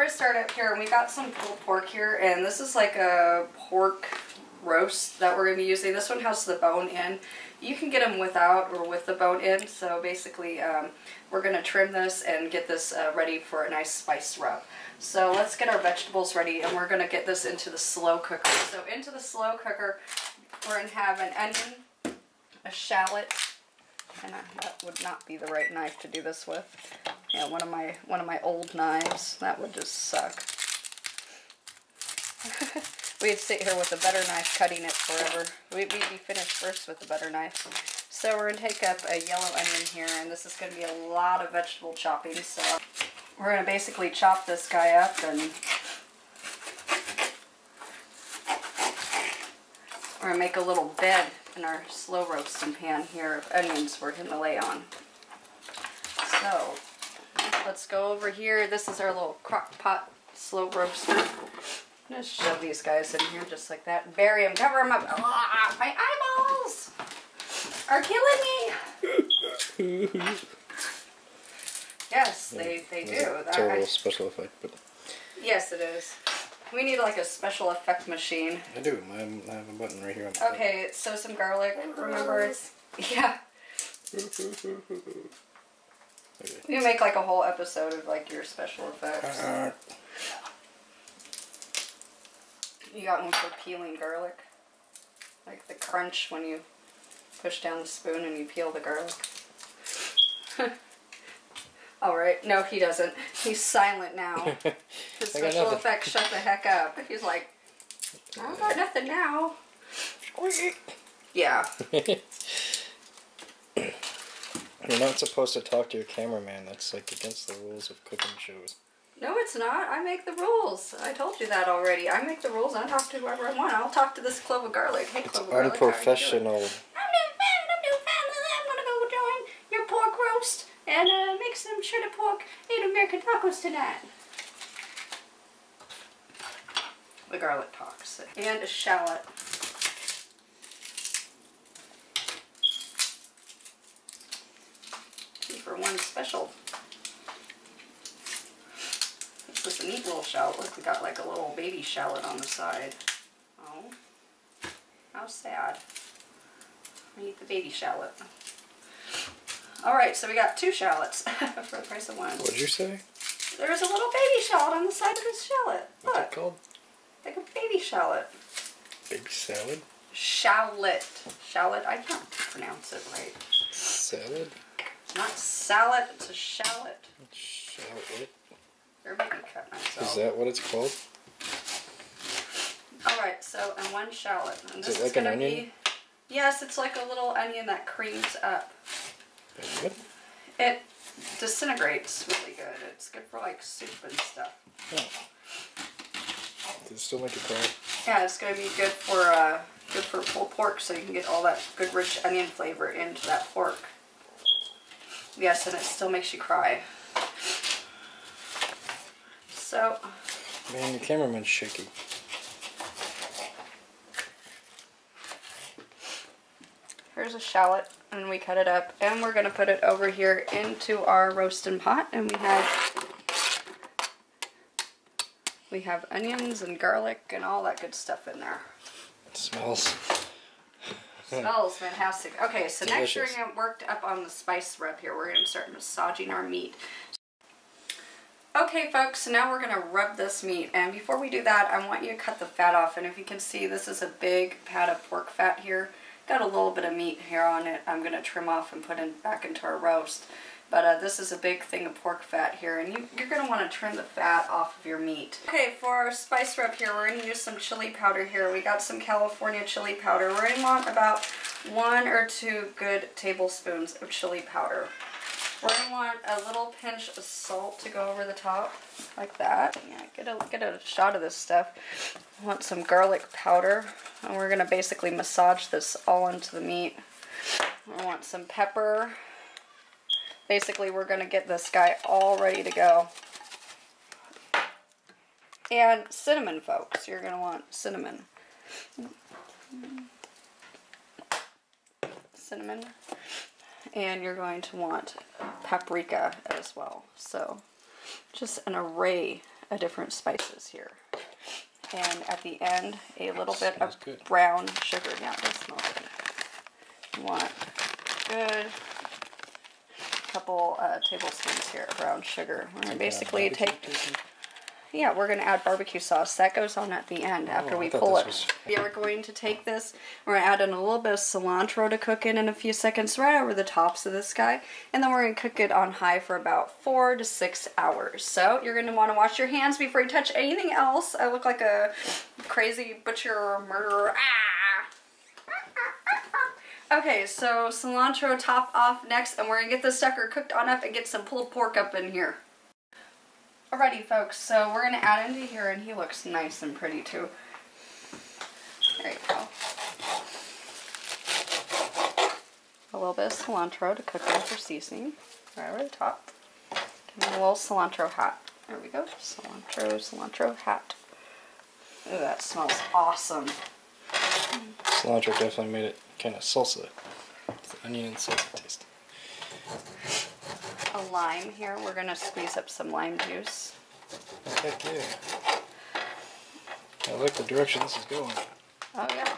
to start up here, and we got some pulled pork here, and this is like a pork roast that we're going to be using. This one has the bone in. You can get them without or with the bone in, so basically we're going to trim this and get this ready for a nice spice rub. So let's get our vegetables ready, and we're going to get this into the slow cooker. So into the slow cooker, we're going to have an onion, a shallot, and that would not be the right knife to do this with. Yeah, one of my old knives. That would just suck. We'd sit here with a butter knife cutting it forever. We'd be finished first with the butter knife. So we're going to take up a yellow onion here, and this is going to be a lot of vegetable chopping. So we're going to basically chop this guy up, and we're going to make a little bed in our slow roasting pan here of onions we're going to lay on. So let's go over here. This is our little crock pot slow roaster. Just shove these guys in here just like that. Bury them, cover them up. Ah, my eyeballs are killing me. Yes, they do. It's a little special effect, but yes, it is. We need like a special effect machine. I do. I have a button right here on the Okay, so some garlic. Remember, it's yeah. Okay. You make like a whole episode of like your special effects. You got one for peeling garlic, like the crunch when you push down the spoon and you peel the garlic. All right, no, he doesn't. He's silent now. His special effects shut the heck up. He's like, I got nothing now. Yeah. You're not supposed to talk to your cameraman. That's like against the rules of cooking shows. No, it's not. I make the rules. I told you that already. I make the rules and I talk to whoever I want. I'll talk to this clove of garlic. Hey, clove of garlic. Unprofessional. I'm gonna go join your pork roast and make some shredded pork Native American tacos tonight. The garlic talks. And a shallot. Two for one special. This is a neat little shallot. Look, we got like a little baby shallot on the side. Oh, how sad. I eat the baby shallot. Alright, so we got 2 shallots for the price of 1. What'd you say? There's a little baby shallot on the side of this shallot. Look. What's it called? Like a baby shallot. Baby salad? Shallot. Shallot, I can't pronounce it right. Salad? It's not salad, it's a shallot. Shallot? Or maybe cut myself. Is that what it's called? Alright, so and 1 shallot. And this is it like an onion? Yes, it's like a little onion that creams up. What? It disintegrates really good. It's good for like soup and stuff. Oh. Does it still make it cry? Yeah, it's gonna be good for pulled pork, so you can get all that good rich onion flavor into that pork. Yes, and it still makes you cry. So. Man, your cameraman's shaky. Here's a shallot, and we cut it up, and we're gonna put it over here into our roasting pot, and we have onions and garlic and all that good stuff in there. It smells. Smells fantastic. Okay, so delicious. Next we're gonna work up on the spice rub here. We're gonna start massaging our meat. Okay folks, so now we're going to rub this meat, and before we do that I want you to cut the fat off, and if you can see this is a big pat of pork fat here. Got a little bit of meat here on it. I'm going to trim off and put it back into our roast, but this is a big thing of pork fat here, and you're going to want to trim the fat off of your meat. Okay, for our spice rub here we're going to use some chili powder here. We got some California chili powder. We're going to want about 1 or 2 good tablespoons of chili powder. We're going to want a little pinch of salt to go over the top, like that. Yeah, get a shot of this stuff. I want some garlic powder, and we're going to basically massage this all into the meat. I want some pepper. Basically, we're going to get this guy all ready to go. And cinnamon, folks. You're going to want cinnamon. Cinnamon. And you're going to want paprika as well. So just an array different spices here. And at the end, a little bit of good. brown sugar. Yeah, that smells good. You want good couple tablespoons here of brown sugar. We're going to basically we're going to add barbecue sauce. That goes on at the end after we pull it. Yeah, we're going to take this, we're going to add in a little bit of cilantro to cook in a few seconds right over the tops of this guy. And then we're going to cook it on high for about 4 to 6 hours. So you're going to want to wash your hands before you touch anything else. I look like a crazy butcher murderer. Okay, so cilantro top off next, and we're going to get this sucker cooked on up and get some pulled pork up in here. Alrighty folks, so we're going to add into here, and he looks nice and pretty too. There you go. A little bit of cilantro to cook in for seasoning. Right over the top. Give him a little cilantro hat. There we go. Cilantro hat. Ooh, that smells awesome. Cilantro definitely made it kind of salsa. It's the onion and salsa taste. A lime here. We're going to squeeze up some lime juice. Heck yeah. I like the direction this is going. Oh yeah.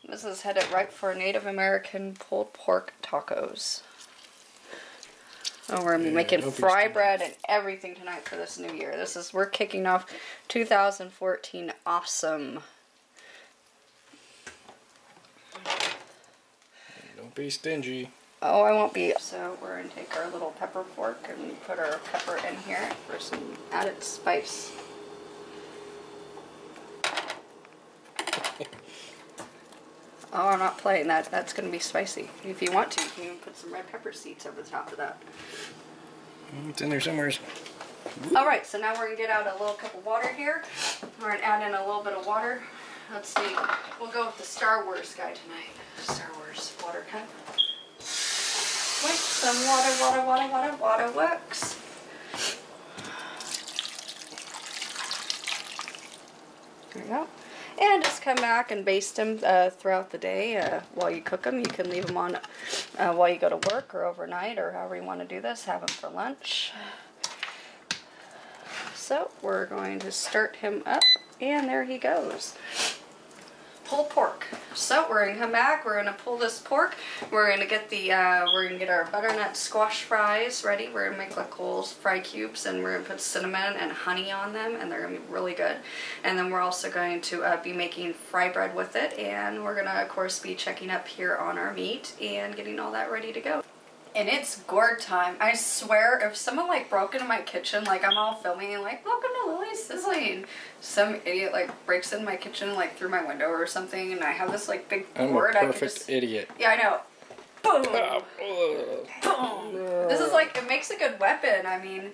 This is headed right for Native American pulled pork tacos. Oh, we're making fry bread and everything tonight for this new year. We're kicking off 2014 awesome. Don't be stingy. Oh, I won't be. So we're going to take our little pepper fork and put our pepper in here for some added spice. Oh, I'm not playing that. That's going to be spicy. If you want to, you can even put some red pepper seeds over the top of that. It's in there somewhere. Alright, so now we're going to get out a little cup of water here. We're going to add in a little bit of water. Let's see. We'll go with the Star Wars guy tonight. Star Wars water cup. With some water works. There we go. And just come back and baste them throughout the day while you cook them. You can leave them on while you go to work or overnight or however you want to do this. Have them for lunch. So we're going to start him up, and there he goes. Pulled pork. So we're gonna come back. We're gonna pull this pork. We're gonna get our butternut squash fries ready. We're gonna make like little fry cubes, and we're gonna put cinnamon and honey on them, and they're gonna be really good. And then we're also going to be making fry bread with it, and we're gonna of course be checking up here on our meat and getting all that ready to go. And it's gourd time. I swear, if someone like broke into my kitchen, like I'm all filming and like, welcome to Lily's Sizzling. Some idiot like breaks in my kitchen like through my window or something, and I have this like big gourd. I'm a perfect idiot. Yeah, I know. Boom! Boom! This is like, it makes a good weapon. I mean,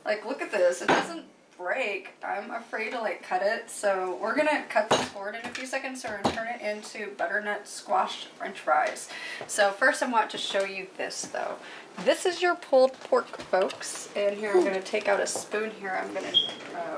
like look at this. It doesn't break. I'm afraid to like cut it, so we're gonna cut this gourd in a few seconds. So we're gonna turn it into butternut squash french fries. So first I want to show you this though. This is your pulled pork, folks, and here I'm gonna take out a spoon here. I'm gonna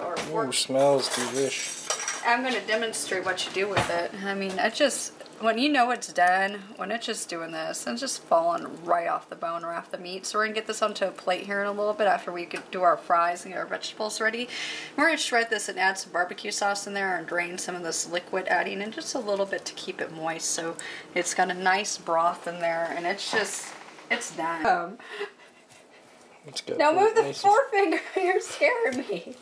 or a fork. Ooh, smells delish. I'm gonna demonstrate what you do with it. I mean, it just, when you know it's done, when it's just doing this, it's just falling right off the bone or off the meat. So we're going to get this onto a plate here in a little bit after we do our fries and get our vegetables ready. We're going to shred this and add some barbecue sauce in there and drain some of this liquid, adding in just a little bit to keep it moist. So it's got a nice broth in there, and it's just, it's done. Now move the forefinger, you're scaring me.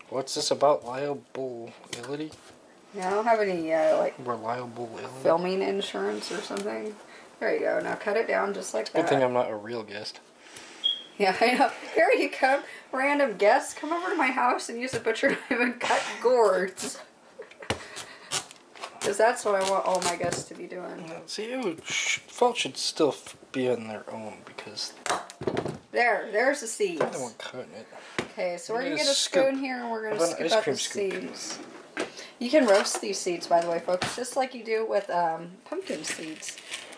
What's this about liability? Yeah, I don't have any like reliability filming insurance or something. There you go. Now cut it down just like that. Good thing I'm not a real guest. Yeah, I know. Here you come, random guests. Come over to my house and use a butcher knife and cut gourds. Because that's what I want all my guests to be doing. See, fault should still be on their own because... There's the seeds. I'm the one cutting it. Okay, so we're going to get a spoon here and we're going to scoop out the seeds. You can roast these seeds, by the way, folks, just like you do with pumpkin seeds.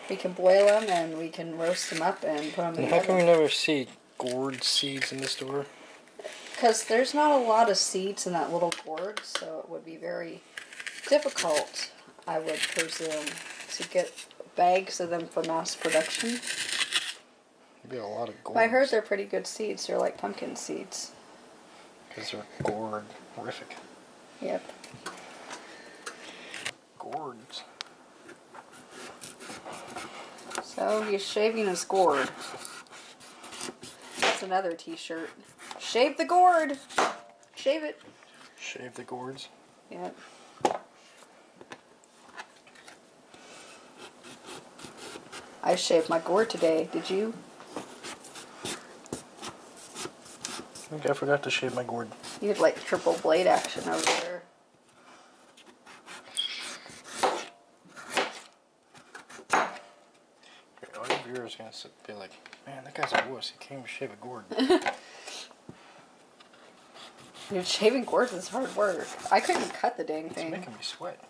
We can boil them and we can roast them up and put them in the oven. How come we never see gourd seeds in the store? Because there's not a lot of seeds in that little gourd, so it would be very difficult, I would presume, to get bags of them for mass production. Maybe a lot of gourds. I heard they're pretty good seeds. They're like pumpkin seeds. because they're gourd-rific. Yep. Gourds. So he's shaving his gourd. That's another t-shirt. Shave the gourd! Shave it. Shave the gourds. Yep. I shaved my gourd today. Did you? I think I forgot to shave my gourd. You had like triple blade action over there. All your viewers are going to be like, man, that guy's a wuss. He can't even shave a gourd. Dude, shaving gourds is hard work. I couldn't cut the dang thing. It's making me sweat.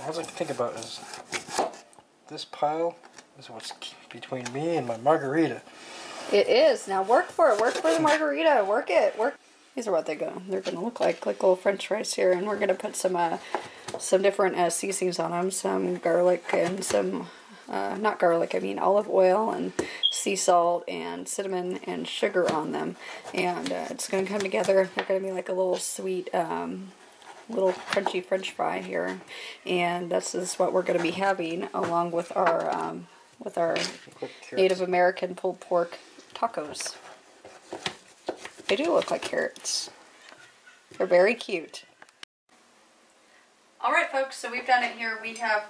All I can think about is this pile is what's between me and my margarita. It is. Now work for it. Work for the margarita. Work it. Work. These are what they're gonna look like little French fries here, and we're gonna put some different seasonings on them. Some garlic and some not garlic. I mean olive oil and sea salt and cinnamon and sugar on them, and it's gonna come together. They're gonna be like a little sweet. Little crunchy French fry here, and this is what we're going to be having along with our Native American pulled pork tacos. They do look like carrots. They're very cute. Alright folks, so we've done it here. We have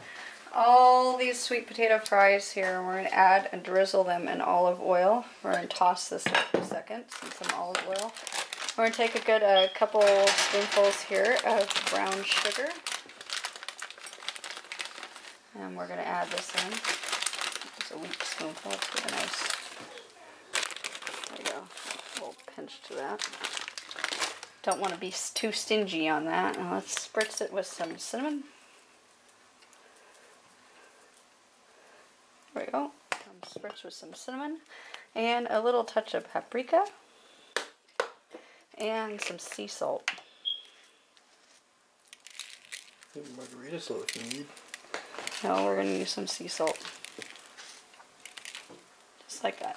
all these sweet potato fries here, and we're going to add and drizzle them in olive oil. We're going to toss this for a second in some olive oil. We're going to take a good couple spoonfuls here of brown sugar. And we're going to add this in. It's a weak spoonful. Let's give a nice, there you go, a little pinch to that. Don't want to be too stingy on that. Now let's spritz it with some cinnamon. There we go. Spritz with some cinnamon. And a little touch of paprika. And some sea salt. Margarita salt if you need. No, we're going to use some sea salt. Just like that.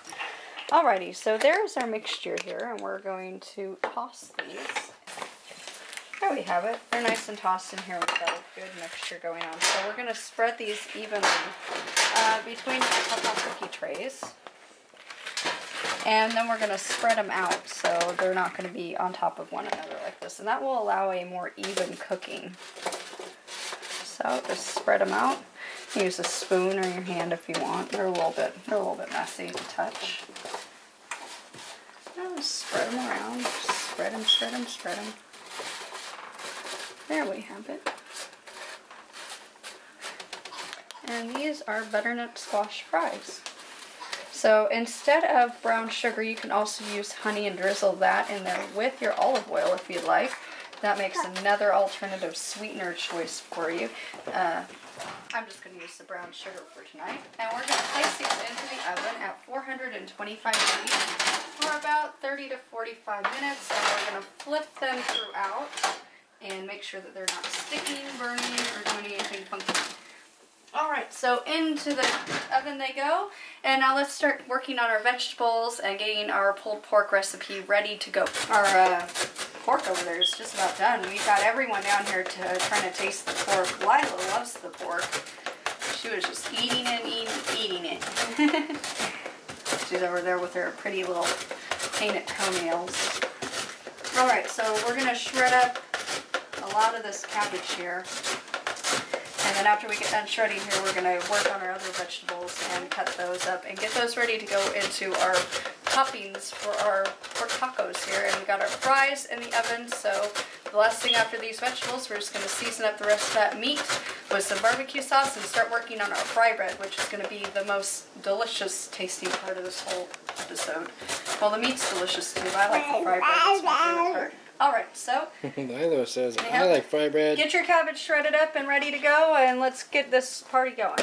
Alrighty, so there's our mixture here, and we're going to toss these. There we have it. They're nice and tossed in here. We've got a good mixture going on. So we're going to spread these evenly between a couple cookie trays. And then we're going to spread them out so they're not going to be on top of one another like this. And that will allow a more even cooking. So just spread them out. Use a spoon or your hand if you want. They're a little bit messy to touch. Now just spread them around. Spread them, spread them, spread them. There we have it. And these are butternut squash fries. So instead of brown sugar, you can also use honey and drizzle that in there with your olive oil if you'd like. That makes another alternative sweetener choice for you. I'm just going to use the brown sugar for tonight. And we're going to place these into the oven at 425 degrees for about 30 to 45 minutes. And we're going to flip them throughout and make sure that they're not sticking, burning, or doing anything funky. Alright, so into the oven they go, and now let's start working on our vegetables and getting our pulled pork recipe ready to go. Our pork over there is just about done. We've got everyone down here trying to taste the pork. Lila loves the pork. She was just eating it, eating it. She's over there with her pretty little painted toenails. Alright, so we're going to shred up a lot of this cabbage here. And then after we get done shredding here, we're going to work on our other vegetables and cut those up and get those ready to go into our toppings for our pork tacos here. And we got our fries in the oven, so the last thing after these vegetables, we're just going to season up the rest of that meat with some barbecue sauce and start working on our fry bread, which is going to be the most delicious tasting part of this whole episode. Well, the meat's delicious too. I like the fry bread. It's my favorite part. Alright, so Lilo says, I like fry bread. Get your cabbage shredded up and ready to go, and let's get this party going.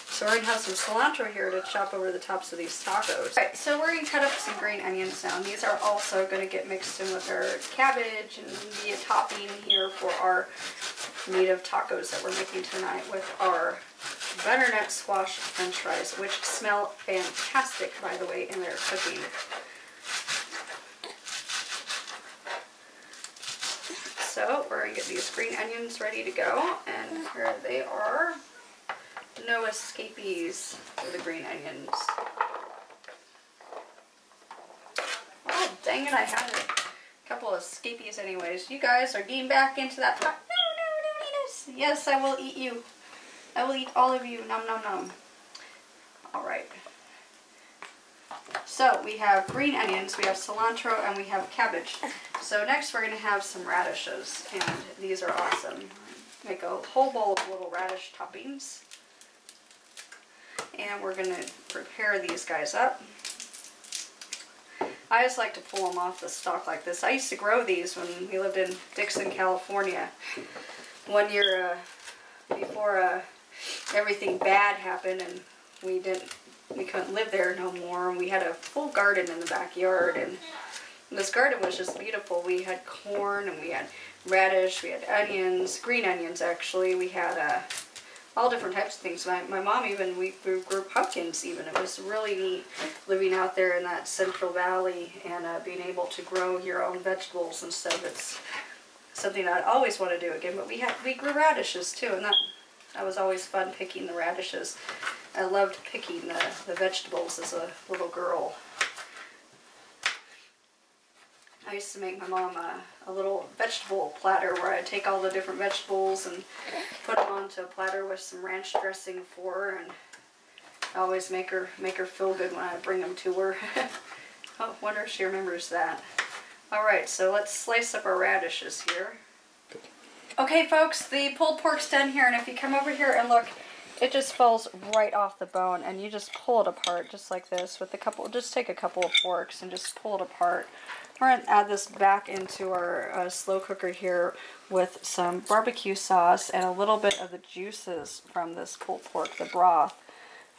So we're going to have some cilantro here to chop over the tops of these tacos. Alright, so we're going to cut up some green onions now. And these are also going to get mixed in with our cabbage and be a topping here for our native tacos that we're making tonight with our butternut squash french fries, which smell fantastic, by the way, in their cooking. So we're going to get these green onions ready to go, and here they are. No escapees for the green onions. Oh, dang it, I had a couple of escapees anyways. You guys are getting back into that pot. No, yes, I will eat you. I will eat all of you. Nom, nom, nom. All right. So we have green onions, we have cilantro, and we have cabbage. So next we're going to have some radishes, and these are awesome. Make a whole bowl of little radish toppings. And we're going to prepare these guys up. I just like to pull them off the stalk like this. I used to grow these when we lived in Dixon, California. One year before everything bad happened and we couldn't live there no more. And we had a full garden in the backyard, and this garden was just beautiful. We had corn and we had radish, we had onions, green onions actually. We had all different types of things. My mom even, we grew pumpkins even. It was really neat living out there in that Central Valley and being able to grow your own vegetables and stuff. It's something I always want to do again. But we grew radishes too, and that was always fun, picking the radishes. I loved picking the vegetables as a little girl. I used to make my mom a little vegetable platter where I'd take all the different vegetables and put them onto a platter with some ranch dressing for her, and I always make her feel good when I bring them to her. I wonder if she remembers that. Alright, so let's slice up our radishes here. Okay folks, the pulled pork's done here, and if you come over here and look, it just falls right off the bone, and you just pull it apart just like this with just take a couple of forks and just pull it apart. We're going to add this back into our slow cooker here with some barbecue sauce and a little bit of the juices from this pulled pork, the broth.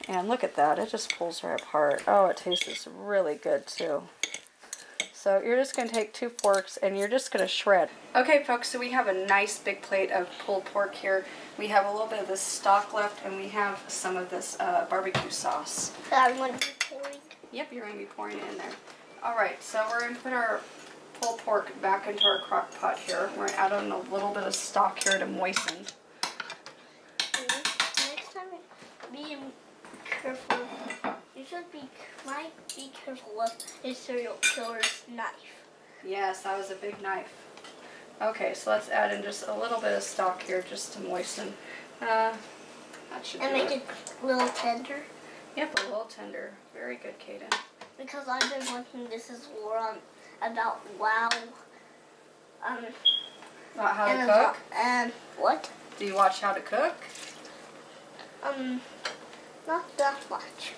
And look at that, it just pulls right apart. Oh, it tastes really good too. So you're just going to take 2 forks and you're just going to shred. Okay folks, so we have a nice big plate of pulled pork here. We have a little bit of this stock left, and we have some of this barbecue sauce. I'm going to be pouring. Yep, you're going to be pouring it in there. Alright, so we're going to put our pulled pork back into our crock pot here. We're going to add in a little bit of stock here to moisten. Next time, be careful. You might be careful with a serial killer's knife. Yes, that was a big knife. Okay, so let's add in just a little bit of stock here just to moisten. That should do make it a little tender. Yep, a little tender. Very good, Kaden. Because I've been watching This Is War about WoW. About how to cook? And what? Do you watch how to cook? Not that much.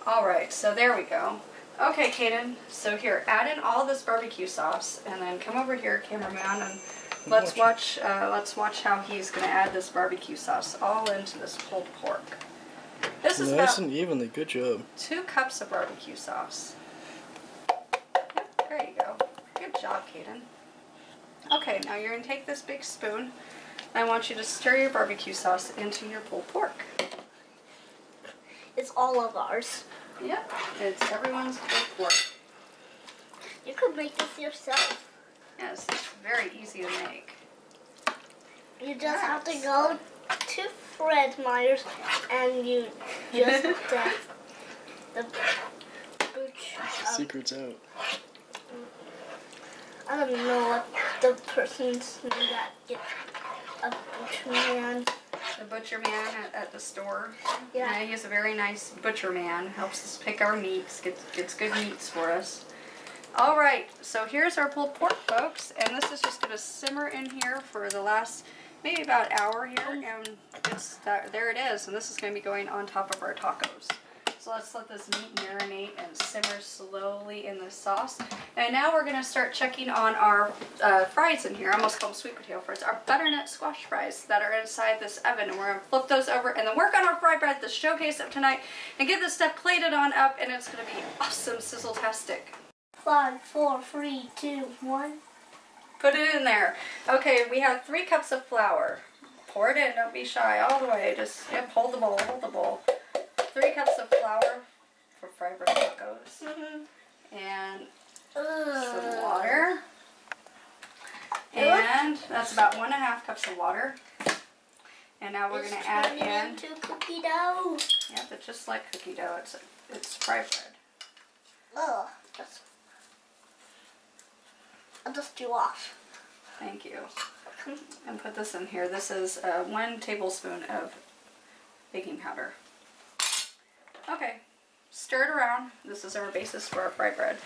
Alright, so there we go. Okay, Kaden, so here, add in all this barbecue sauce, and then come over here, cameraman, and let's watch how he's going to add this barbecue sauce all into this pulled pork. This is nice about and evenly. Good job. 2 cups of barbecue sauce. Yep, there you go. Good job, Kaden. Okay, now you're going to take this big spoon, and I want you to stir your barbecue sauce into your pulled pork. It's all of ours. Yep, it's everyone's pulled pork. You could make this yourself. Yes, it's very easy to make. You just have to go to Fred Meyer's and you just the butch. Secret's out. I don't know what the person's name that get a butcher man. The butcher man at the store. Yeah. He's a very nice butcher man. Helps us pick our meats, gets good meats for us. Alright, so here's our pulled pork, folks. And this is just going to simmer in here for the last, maybe about an hour here. And there it is. And this is going to be going on top of our tacos. So let's let this meat marinate and simmer slowly in the sauce. And now we're going to start checking on our fries in here. I almost call them sweet potato fries. Our butternut squash fries that are inside this oven. And we're going to flip those over and then work on our fry bread, the showcase of tonight, and get this stuff plated on up. And it's going to be awesome, sizzle-tastic. 5, 4, 3, 2, 1. Put it in there. Okay, we have 3 cups of flour. Pour it in, don't be shy, all the way. Just, yep, hold the bowl, hold the bowl. 3 cups of flour for fried bread tacos. And some water. And that's about 1.5 cups of water. And now we're going to add in into cookie dough. Yep, it's just like cookie dough. It's fried bread. Oh, I'll just do off. Thank you. And put this in here. This is 1 tablespoon of baking powder. Okay, stir it around. This is our basis for our fried bread.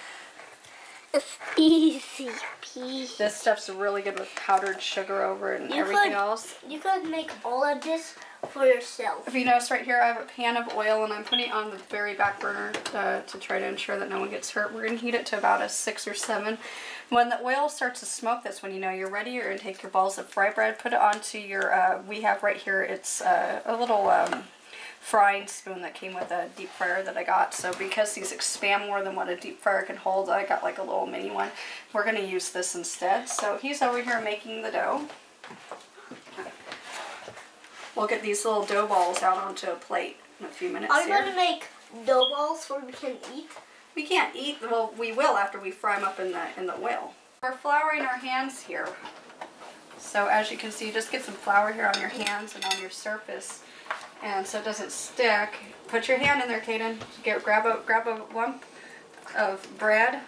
It's easy peasy. This stuff's really good with powdered sugar over it and everything else. You could make all of this for yourself. If you notice right here, I have a pan of oil and I'm putting it on the very back burner to try to ensure that no one gets hurt. We're going to heat it to about a 6 or 7. When the oil starts to smoke, that's when you know you're ready. You're going to take your balls of fried bread, put it onto your, we have right here, it's a little frying spoon that came with a deep fryer that I got. So because these expand more than what a deep fryer can hold, I got like a little mini one. We're going to use this instead. So he's over here making the dough. We'll get these little dough balls out onto a plate in a few minutes. Are you going to make dough balls so we can eat? We can't eat, well, we will after we fry them up in the oil. We're flouring our hands here. So as you can see, just get some flour here on your hands and on your surface. And so it doesn't stick. Put your hand in there, Kaden. Grab a lump of bread.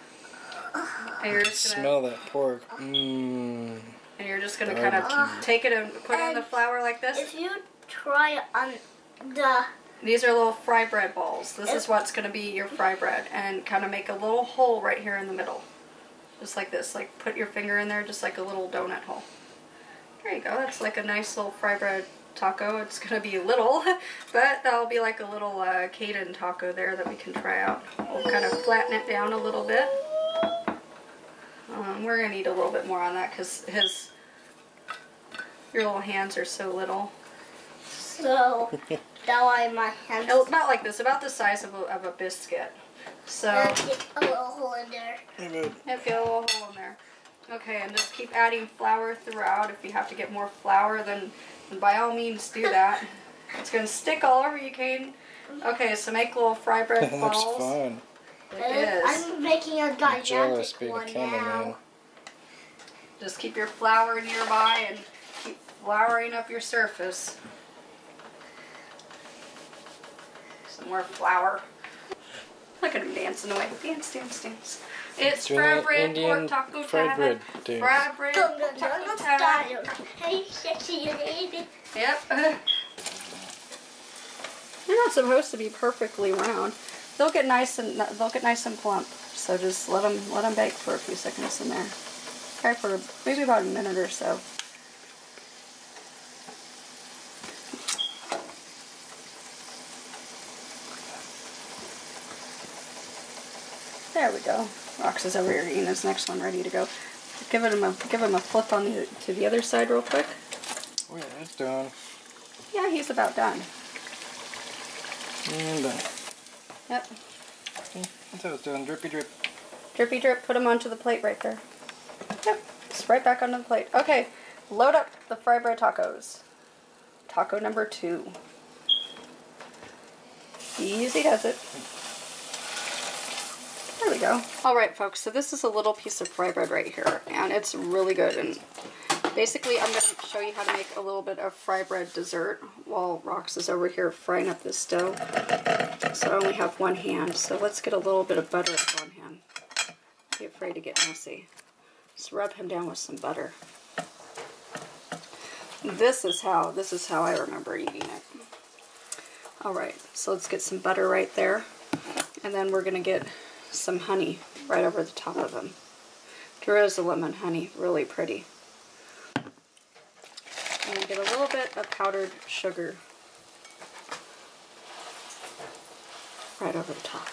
And you're just gonna smell that pork. Mmm. And you're just gonna kind of take it and put it on the flour like this. If you try on the... These are little fry bread balls. This is what's gonna be your fry bread. And kind of make a little hole right here in the middle. Just like this. Like put your finger in there just like a little donut hole. There you go. That's like a nice little fry bread taco. It's gonna be little, but that'll be like a little Kaden taco there that we can try out. We'll kind of flatten it down a little bit. We're gonna need a little bit more on that because your little hands are so little. So now my hands. About like this, about the size of a biscuit. So get a little hole in there. Yep, get a little hole in there. Okay, and just keep adding flour throughout. If you have to get more flour, then by all means do that. It's going to stick all over you, Kaden. Okay, so make little fry bread balls. That looks fun. It is. I'm making a Jealous gigantic being a one cameraman. now. Just keep your flour nearby and keep flouring up your surface. Some more flour. Look at him dancing away. Dance, dance, dance. It's fried bread, pork taco time. Fried bread, pork taco time. Hey, sexy lady. Yep. They're not supposed to be perfectly round. They'll get nice and plump. So just let them bake for a few seconds in there. Okay, for maybe about a minute or so. There we go. Rox is over here eating this next one, ready to go. Give him a flip on to the other side real quick. Oh yeah, it's done. Yeah, he's about done. And done. Yep. That's how it's done. Drippy drip. Drippy drip. Put him onto the plate right there. Yep. Just right back onto the plate. Okay. Load up the fried bread tacos. Taco number 2. Easy does it. There we go. Alright folks, so this is a little piece of fry bread right here, and it's really good. And basically I'm going to show you how to make a little bit of fry bread dessert while Rox is over here frying up this dough. So I only have one hand, so let's get a little bit of butter with one hand. Don't be afraid to get messy. Just rub him down with some butter. This is how I remember eating it. Alright, so let's get some butter right there, and then we're going to get some honey right over the top of them. Jerusalem honey, really pretty. And get a little bit of powdered sugar right over the top.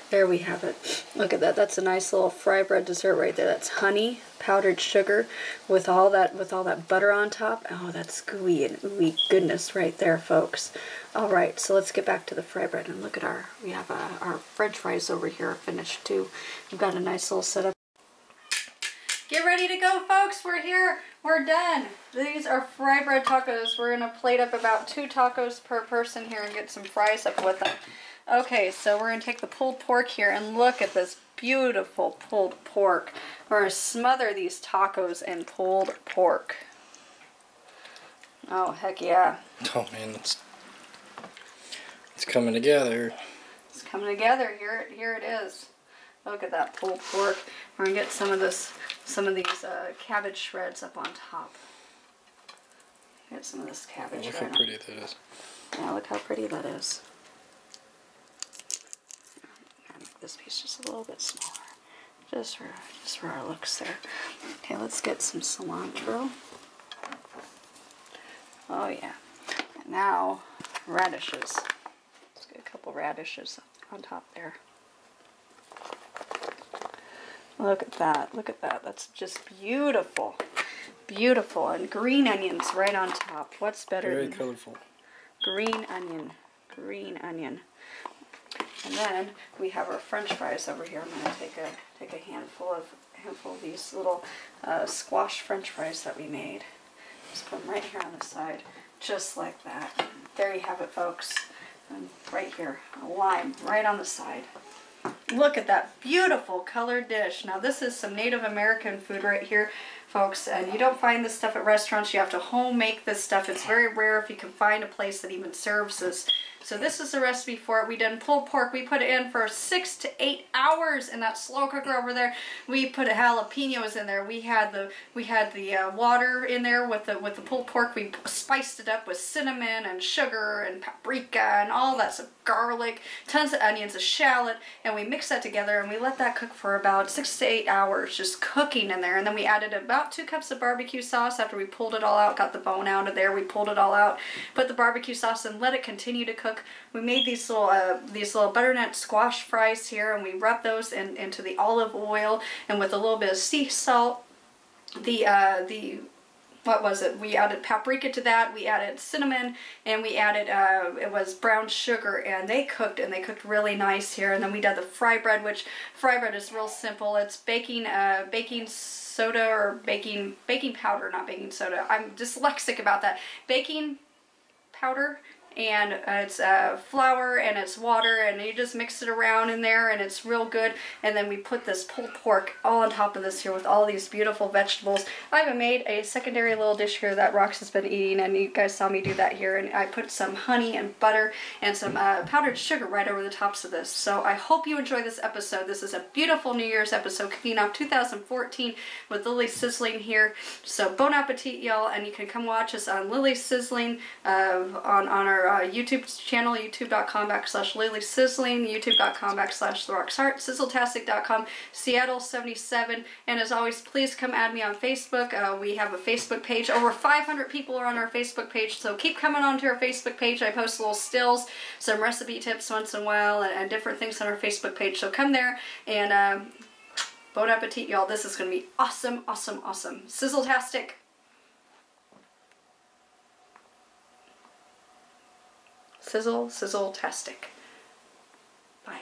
There we have it. Look at that. That's a nice little fry bread dessert right there. That's honey, powdered sugar, with all that butter on top. Oh, that's gooey and ooey goodness right there, folks. All right, so let's get back to the fry bread and look at we have our French fries over here finished too. We've got a nice little setup. Get ready to go, folks. We're here. We're done. These are fry bread tacos. We're going to plate up about 2 tacos per person here and get some fries up with them. Okay, so we're going to take the pulled pork here and look at this beautiful pulled pork. We're going to smother these tacos in pulled pork. Oh, heck yeah. Oh man, it's coming together. It's coming together. Here it is. Look at that pulled pork. We're going to get some of these cabbage shreds up on top. Get some of this cabbage. Look how pretty that is. Yeah, look how pretty that is. Make this piece just a little bit smaller, just for our looks there. Okay, let's get some cilantro. Oh yeah. And now radishes. Let's get a couple radishes on top there. Look at that. Look at that. That's just beautiful. Beautiful. And green onions right on top. What's better Very than colorful. green onion? Green onion. And then we have our French fries over here. I'm going to take a handful of these little squash French fries that we made. Just put them right here on the side, just like that. There you have it, folks. And right here, a lime right on the side. Look at that beautiful colored dish. Now this is some Native American food right here, folks, and you don't find this stuff at restaurants. You have to home make this stuff. It's very rare if you can find a place that even serves this. So this is the recipe for it. We done pulled pork. We put it in for 6 to 8 hours in that slow cooker over there. We put jalapenos in there. We had the water in there with the pulled pork. We spiced it up with cinnamon and sugar and paprika and all that stuff, garlic, tons of onions, a shallot, and we mixed that together and we let that cook for about 6 to 8 hours, just cooking in there. And then we added about 2 cups of barbecue sauce after we pulled it all out, got the bone out of there. We pulled it all out, put the barbecue sauce and let it continue to cook. We made these little butternut squash fries here, and we rubbed those into the olive oil, and with a little bit of sea salt. What was it? We added paprika to that. We added cinnamon, and we added it was brown sugar, and they cooked really nice here. And then we did the fry bread, which fry bread is real simple. It's baking soda or baking powder, not baking soda. I'm dyslexic about that. Baking powder. And it's flour and it's water, and you just mix it around in there, and it's real good. And then we put this pulled pork all on top of this here with all these beautiful vegetables. I even made a secondary little dish here that Rox has been eating, and you guys saw me do that here. And I put some honey and butter and some powdered sugar right over the tops of this. So I hope you enjoy this episode. This is a beautiful New Year's episode kicking off 2014 with Lily Sizzling here. So bon appetit, y'all, and you can come watch us on Lily Sizzling on our YouTube channel, youtube.com/Lily Sizzling, youtube.com/TheRoxHeart, Sizzletastic.com, Seattle77, and as always, please come add me on Facebook. We have a Facebook page. Over 500 people are on our Facebook page, so keep coming onto our Facebook page. I post little stills, some recipe tips once in a while, and different things on our Facebook page, so come there, and bon appetit, y'all. This is going to be awesome, awesome, awesome. Sizzletastic. Sizzle-tastic. Bye.